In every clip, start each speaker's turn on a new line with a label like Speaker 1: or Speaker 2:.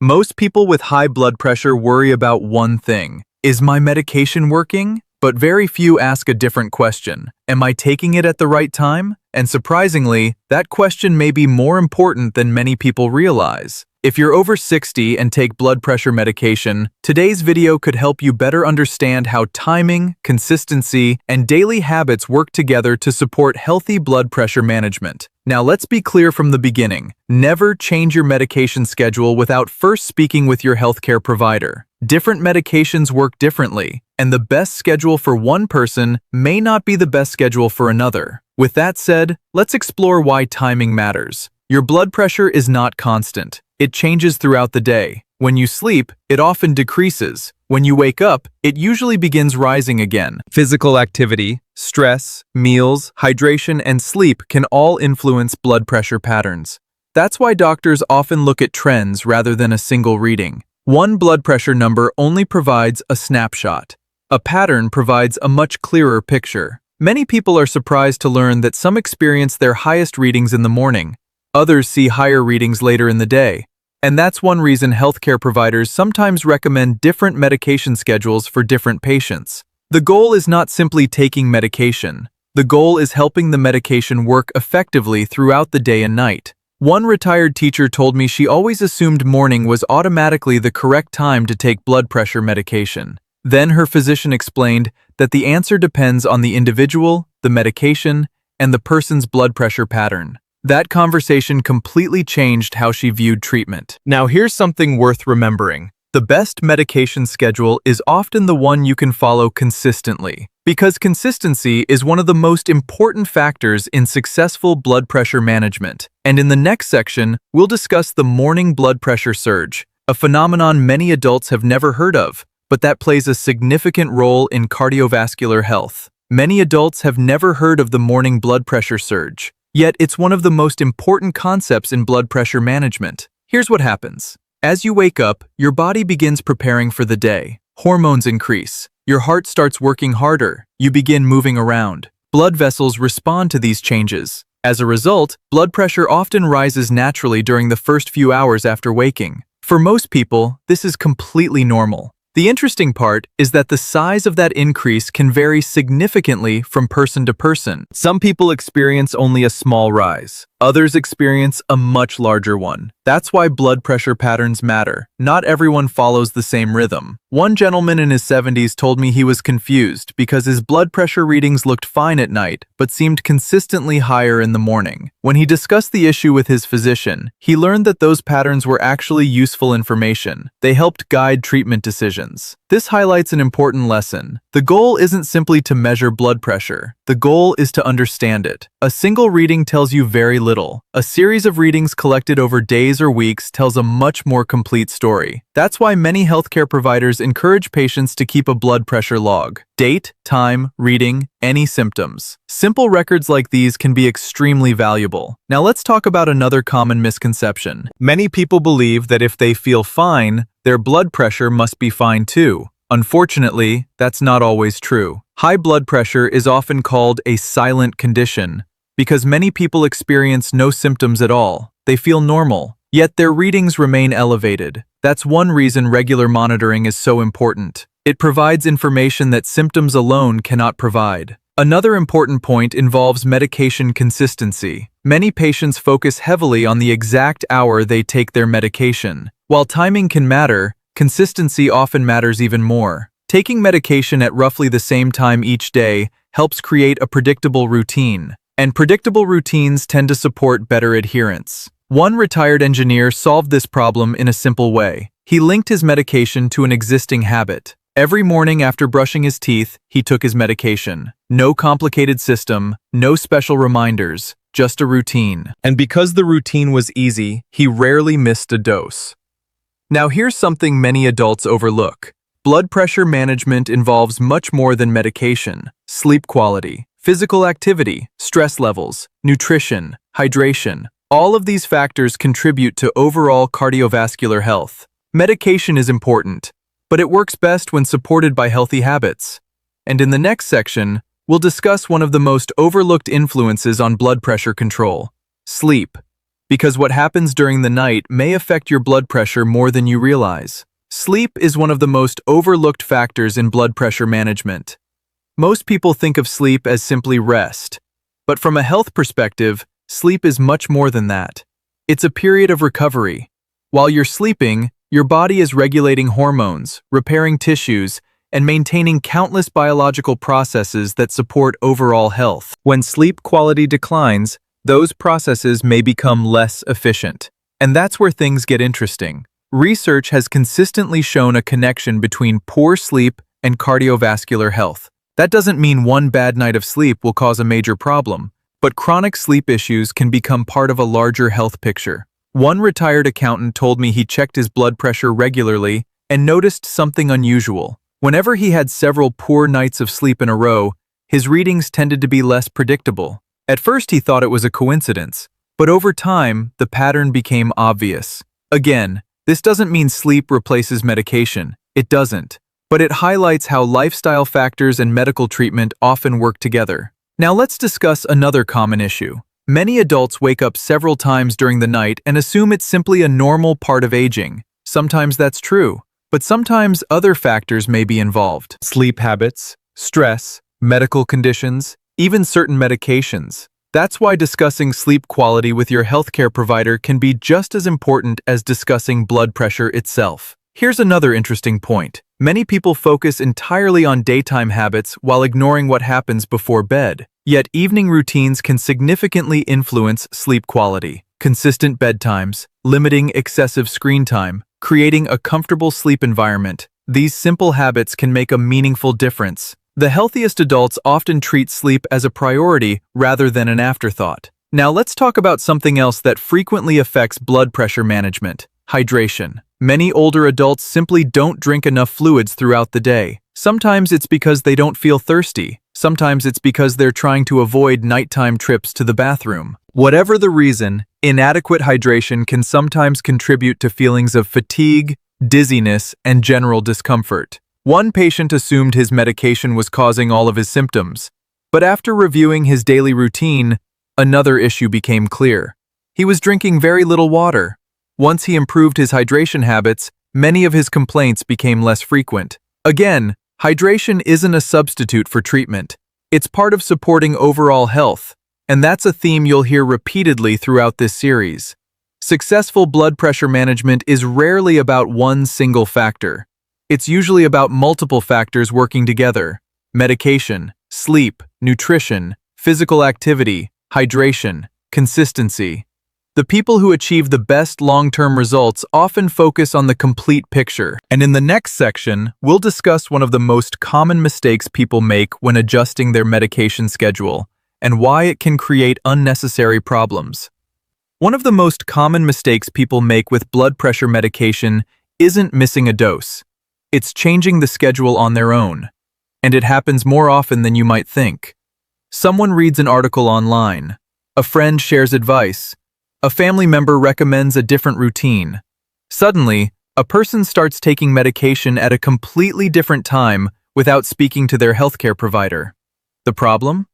Speaker 1: Most people with high blood pressure worry about one thing. Is my medication working? But very few ask a different question. Am I taking it at the right time? And surprisingly, that question may be more important than many people realize. If you're over 60 and take blood pressure medication, today's video could help you better understand how timing, consistency, and daily habits work together to support healthy blood pressure management. Now let's be clear from the beginning. Never change your medication schedule without first speaking with your healthcare provider. Different medications work differently, and the best schedule for one person may not be the best schedule for another. With that said, let's explore why timing matters. Your blood pressure is not constant. It changes throughout the day. When you sleep, it often decreases. When you wake up, it usually begins rising again. Physical activity, stress, meals, hydration, and sleep can all influence blood pressure patterns. That's why doctors often look at trends rather than a single reading. One blood pressure number only provides a snapshot. A pattern provides a much clearer picture. Many people are surprised to learn that some experience their highest readings in the morning. Others see higher readings later in the day. And that's one reason healthcare providers sometimes recommend different medication schedules for different patients. The goal is not simply taking medication. The goal is helping the medication work effectively throughout the day and night. One retired teacher told me she always assumed morning was automatically the correct time to take blood pressure medication. Then her physician explained that the answer depends on the individual, the medication, and the person's blood pressure pattern. That conversation completely changed how she viewed treatment. Now here's something worth remembering. The best medication schedule is often the one you can follow consistently, because consistency is one of the most important factors in successful blood pressure management. And in the next section, we'll discuss the morning blood pressure surge, a phenomenon many adults have never heard of, but that plays a significant role in cardiovascular health. Many adults have never heard of the morning blood pressure surge. Yet it's one of the most important concepts in blood pressure management. Here's what happens. As you wake up, your body begins preparing for the day. Hormones increase. Your heart starts working harder. You begin moving around. Blood vessels respond to these changes. As a result, blood pressure often rises naturally during the first few hours after waking. For most people, this is completely normal. The interesting part is that the size of that increase can vary significantly from person to person. Some people experience only a small rise. Others experience a much larger one. That's why blood pressure patterns matter. Not everyone follows the same rhythm. One gentleman in his 70s told me he was confused because his blood pressure readings looked fine at night, but seemed consistently higher in the morning. When he discussed the issue with his physician, he learned that those patterns were actually useful information. They helped guide treatment decisions. This highlights an important lesson. The goal isn't simply to measure blood pressure. The goal is to understand it. A single reading tells you very little. A series of readings collected over days or weeks tells a much more complete story. That's why many healthcare providers encourage patients to keep a blood pressure log. Date, time, reading, any symptoms. Simple records like these can be extremely valuable. Now let's talk about another common misconception. Many people believe that if they feel fine, their blood pressure must be fine too. Unfortunately, that's not always true. High blood pressure is often called a silent condition because many people experience no symptoms at all. They feel normal, yet their readings remain elevated. That's one reason regular monitoring is so important. It provides information that symptoms alone cannot provide. Another important point involves medication consistency. Many patients focus heavily on the exact hour they take their medication. While timing can matter, consistency often matters even more. Taking medication at roughly the same time each day helps create a predictable routine, and predictable routines tend to support better adherence. One retired engineer solved this problem in a simple way. He linked his medication to an existing habit. Every morning after brushing his teeth, he took his medication. No complicated system, no special reminders, just a routine. And because the routine was easy, he rarely missed a dose. Now here's something many adults overlook. Blood pressure management involves much more than medication. Sleep quality, physical activity, stress levels, nutrition, hydration. All of these factors contribute to overall cardiovascular health. Medication is important, but it works best when supported by healthy habits. And in the next section, we'll discuss one of the most overlooked influences on blood pressure control: sleep. because what happens during the night may affect your blood pressure more than you realize. Sleep is one of the most overlooked factors in blood pressure management. Most people think of sleep as simply rest, but from a health perspective, sleep is much more than that. It's a period of recovery. While you're sleeping, your body is regulating hormones, repairing tissues, and maintaining countless biological processes that support overall health. When sleep quality declines, those processes may become less efficient. And that's where things get interesting. Research has consistently shown a connection between poor sleep and cardiovascular health. That doesn't mean one bad night of sleep will cause a major problem, but chronic sleep issues can become part of a larger health picture. One retired accountant told me he checked his blood pressure regularly and noticed something unusual. Whenever he had several poor nights of sleep in a row, his readings tended to be less predictable. At first he thought it was a coincidence, but over time, the pattern became obvious. Again, this doesn't mean sleep replaces medication. It doesn't. But it highlights how lifestyle factors and medical treatment often work together. Now let's discuss another common issue. Many adults wake up several times during the night and assume it's simply a normal part of aging. Sometimes that's true, but sometimes other factors may be involved. Sleep habits, stress, medical conditions, even certain medications. That's why discussing sleep quality with your healthcare provider can be just as important as discussing blood pressure itself. Here's another interesting point. Many people focus entirely on daytime habits while ignoring what happens before bed. Yet evening routines can significantly influence sleep quality. Consistent bedtimes, limiting excessive screen time, creating a comfortable sleep environment. These simple habits can make a meaningful difference. The healthiest adults often treat sleep as a priority rather than an afterthought. Now let's talk about something else that frequently affects blood pressure management: hydration. Many older adults simply don't drink enough fluids throughout the day. Sometimes it's because they don't feel thirsty. Sometimes it's because they're trying to avoid nighttime trips to the bathroom. Whatever the reason, inadequate hydration can sometimes contribute to feelings of fatigue, dizziness, and general discomfort. One patient assumed his medication was causing all of his symptoms, but after reviewing his daily routine, another issue became clear. He was drinking very little water. Once he improved his hydration habits, many of his complaints became less frequent. Again, hydration isn't a substitute for treatment. It's part of supporting overall health, and that's a theme you'll hear repeatedly throughout this series. Successful blood pressure management is rarely about one single factor. It's usually about multiple factors working together: medication, sleep, nutrition, physical activity, hydration, consistency. The people who achieve the best long-term results often focus on the complete picture. And in the next section, we'll discuss one of the most common mistakes people make when adjusting their medication schedule and why it can create unnecessary problems. One of the most common mistakes people make with blood pressure medication isn't missing a dose. It's changing the schedule on their own, and it happens more often than you might think. Someone reads an article online, a friend shares advice, a family member recommends a different routine. Suddenly, a person starts taking medication at a completely different time without speaking to their healthcare provider. The problem?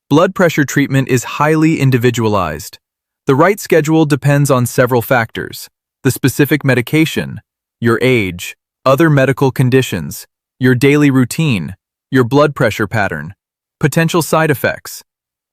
Speaker 1: Blood pressure treatment is highly individualized. The right schedule depends on several factors: the specific medication, your age, other medical conditions, your daily routine, your blood pressure pattern, potential side effects.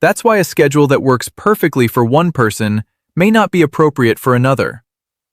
Speaker 1: That's why a schedule that works perfectly for one person may not be appropriate for another.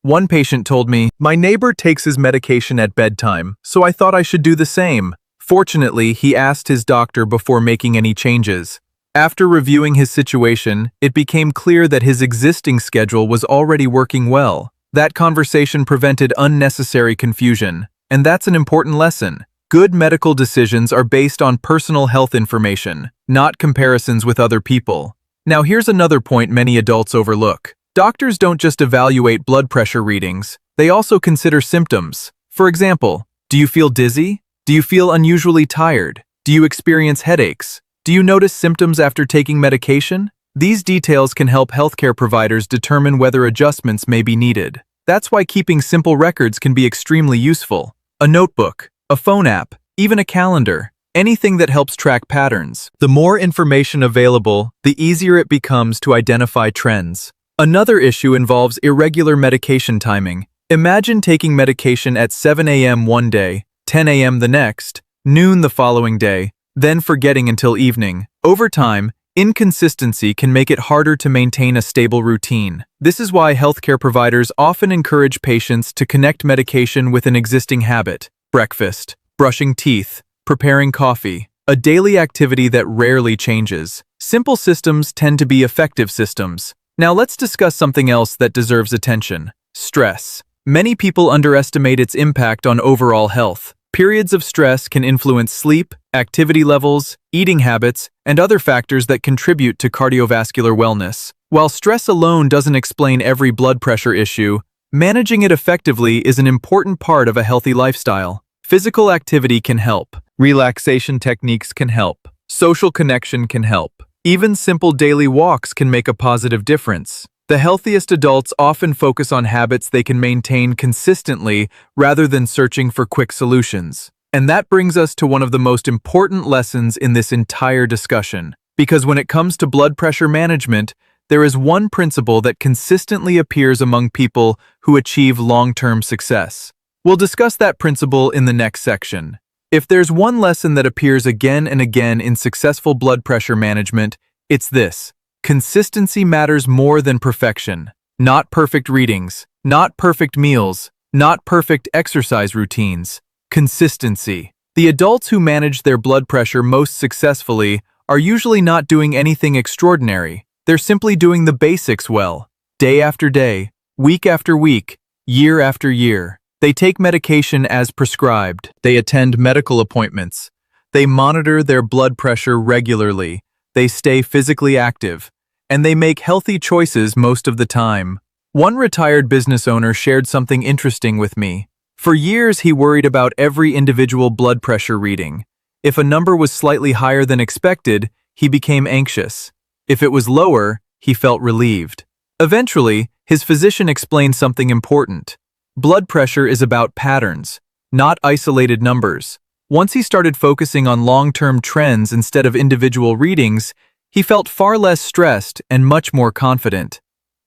Speaker 1: One patient told me, "My neighbor takes his medication at bedtime, so I thought I should do the same." Fortunately, he asked his doctor before making any changes. After reviewing his situation, it became clear that his existing schedule was already working well. That conversation prevented unnecessary confusion, and that's an important lesson. Good medical decisions are based on personal health information, not comparisons with other people. Now here's another point many adults overlook. Doctors don't just evaluate blood pressure readings, they also consider symptoms. For example, do you feel dizzy? Do you feel unusually tired? Do you experience headaches? Do you notice symptoms after taking medication? These details can help healthcare providers determine whether adjustments may be needed. That's why keeping simple records can be extremely useful. A notebook, a phone app, even a calendar, anything that helps track patterns. The more information available, the easier it becomes to identify trends. Another issue involves irregular medication timing. Imagine taking medication at 7 a.m. one day, 10 a.m. the next, noon the following day, then forgetting until evening. Over time, inconsistency can make it harder to maintain a stable routine. This is why healthcare providers often encourage patients to connect medication with an existing habit: breakfast, brushing teeth, preparing coffee, a daily activity that rarely changes. Simple systems tend to be effective systems. Now let's discuss something else that deserves attention: stress. Many people underestimate its impact on overall health. Periods of stress can influence sleep, activity levels, eating habits, and other factors that contribute to cardiovascular wellness. While stress alone doesn't explain every blood pressure issue, managing it effectively is an important part of a healthy lifestyle. Physical activity can help. Relaxation techniques can help. Social connection can help. Even simple daily walks can make a positive difference. The healthiest adults often focus on habits they can maintain consistently rather than searching for quick solutions. And that brings us to one of the most important lessons in this entire discussion. Because when it comes to blood pressure management, there is one principle that consistently appears among people who achieve long-term success. We'll discuss that principle in the next section. If there's one lesson that appears again and again in successful blood pressure management, it's this: consistency matters more than perfection. Not perfect readings, not perfect meals, not perfect exercise routines. Consistency. The adults who manage their blood pressure most successfully are usually not doing anything extraordinary. They're simply doing the basics well, day after day, week after week, year after year. They take medication as prescribed. They attend medical appointments. They monitor their blood pressure regularly. They stay physically active. And they make healthy choices most of the time. One retired business owner shared something interesting with me. For years, he worried about every individual blood pressure reading. If a number was slightly higher than expected, he became anxious. If it was lower, he felt relieved. Eventually, his physician explained something important. Blood pressure is about patterns, not isolated numbers. Once he started focusing on long-term trends instead of individual readings, he felt far less stressed and much more confident.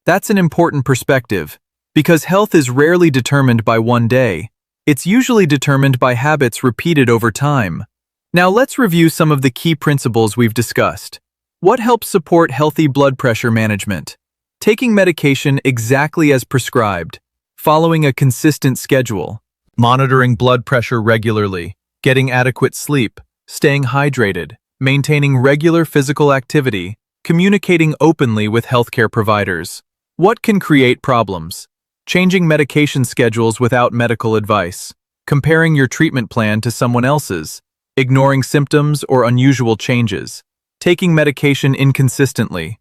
Speaker 1: That's an important perspective, because health is rarely determined by one day. It's usually determined by habits repeated over time. Now let's review some of the key principles we've discussed. What helps support healthy blood pressure management? Taking medication exactly as prescribed. Following a consistent schedule, monitoring blood pressure regularly, getting adequate sleep, staying hydrated, maintaining regular physical activity, communicating openly with healthcare providers. What can create problems? Changing medication schedules without medical advice, comparing your treatment plan to someone else's, ignoring symptoms or unusual changes, taking medication inconsistently,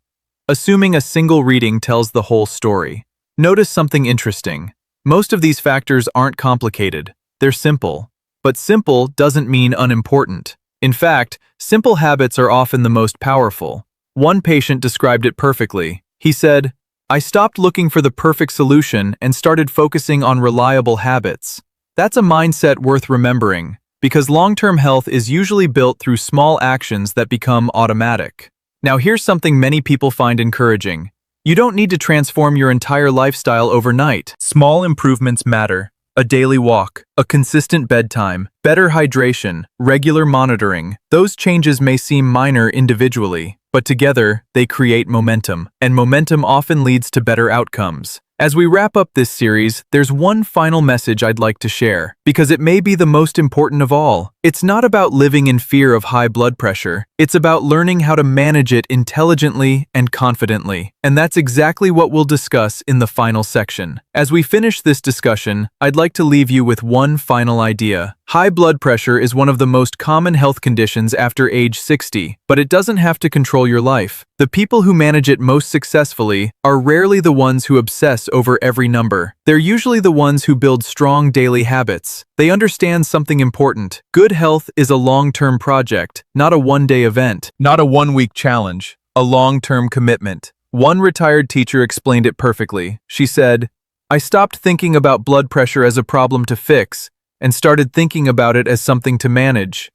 Speaker 1: assuming a single reading tells the whole story. Notice something interesting. Most of these factors aren't complicated. They're simple. But simple doesn't mean unimportant. In fact, simple habits are often the most powerful. One patient described it perfectly. He said, "I stopped looking for the perfect solution and started focusing on reliable habits." That's a mindset worth remembering, because long-term health is usually built through small actions that become automatic. Now here's something many people find encouraging. You don't need to transform your entire lifestyle overnight. Small improvements matter. A daily walk, a consistent bedtime, better hydration, regular monitoring. Those changes may seem minor individually, but together they create momentum, and momentum often leads to better outcomes. As we wrap up this series, there's one final message I'd like to share, because it may be the most important of all. It's not about living in fear of high blood pressure. It's about learning how to manage it intelligently and confidently. And that's exactly what we'll discuss in the final section. As we finish this discussion, I'd like to leave you with one final idea. High blood pressure is one of the most common health conditions after age 60, but it doesn't have to control your life. The people who manage it most successfully are rarely the ones who obsess over every number. They're usually the ones who build strong daily habits. They understand something important. Good health is a long-term project, not a one-day event, not a one-week challenge, a long-term commitment. One retired teacher explained it perfectly. She said, "I stopped thinking about blood pressure as a problem to fix and started thinking about it as something to manage."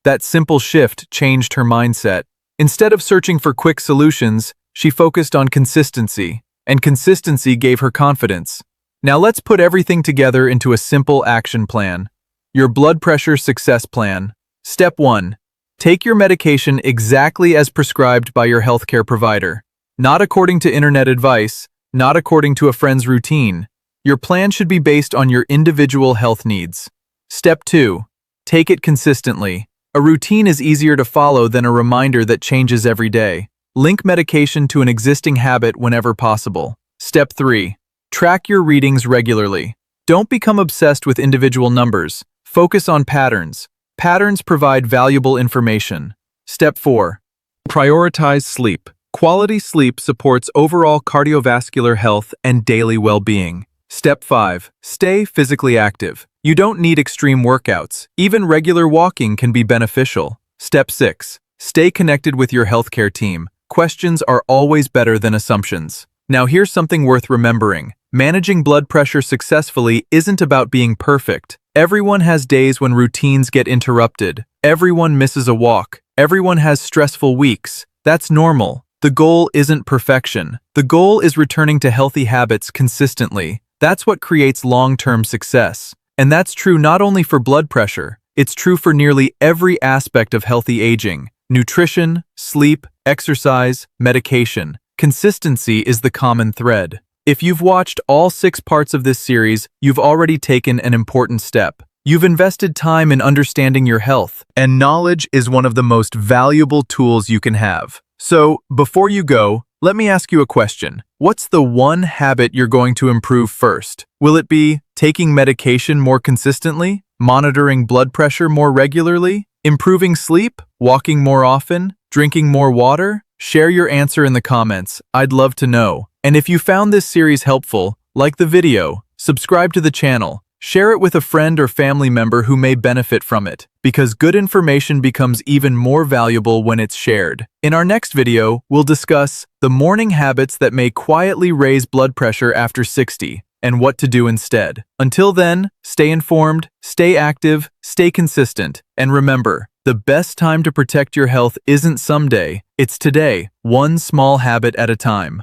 Speaker 1: That simple shift changed her mindset. Instead of searching for quick solutions, she focused on consistency. and consistency gave her confidence. Now let's put everything together into a simple action plan. Your blood pressure success plan. Step 1. Take your medication exactly as prescribed by your healthcare provider. Not according to internet advice, not according to a friend's routine. Your plan should be based on your individual health needs. Step 2. Take it consistently. A routine is easier to follow than a reminder that changes every day. Link medication to an existing habit whenever possible. Step 3. Track your readings regularly. Don't become obsessed with individual numbers. Focus on patterns. Patterns provide valuable information. Step 4. Prioritize sleep. Quality sleep supports overall cardiovascular health and daily well-being. Step 5. Stay physically active. You don't need extreme workouts. Even regular walking can be beneficial. Step 6. Stay connected with your healthcare team. Questions are always better than assumptions. Now here's something worth remembering. Managing blood pressure successfully isn't about being perfect. Everyone has days when routines get interrupted. Everyone misses a walk. Everyone has stressful weeks. That's normal. The goal isn't perfection. The goal is returning to healthy habits consistently. That's what creates long-term success. And that's true not only for blood pressure, it's true for nearly every aspect of healthy aging. Nutrition, sleep, exercise, medication. Consistency is the common thread. If you've watched all 6 parts of this series, you've already taken an important step. You've invested time in understanding your health, and knowledge is one of the most valuable tools you can have. So, before you go, let me ask you a question. What's the one habit you're going to improve first? Will it be taking medication more consistently, monitoring blood pressure more regularly, improving sleep, walking more often, drinking more water? Share your answer in the comments. I'd love to know. And if you found this series helpful, like the video, subscribe to the channel, share it with a friend or family member who may benefit from it, because good information becomes even more valuable when it's shared. In our next video, we'll discuss the morning habits that may quietly raise blood pressure after 60 and what to do instead. Until then, stay informed, stay active, stay consistent, and remember, the best time to protect your health isn't someday, it's today, one small habit at a time.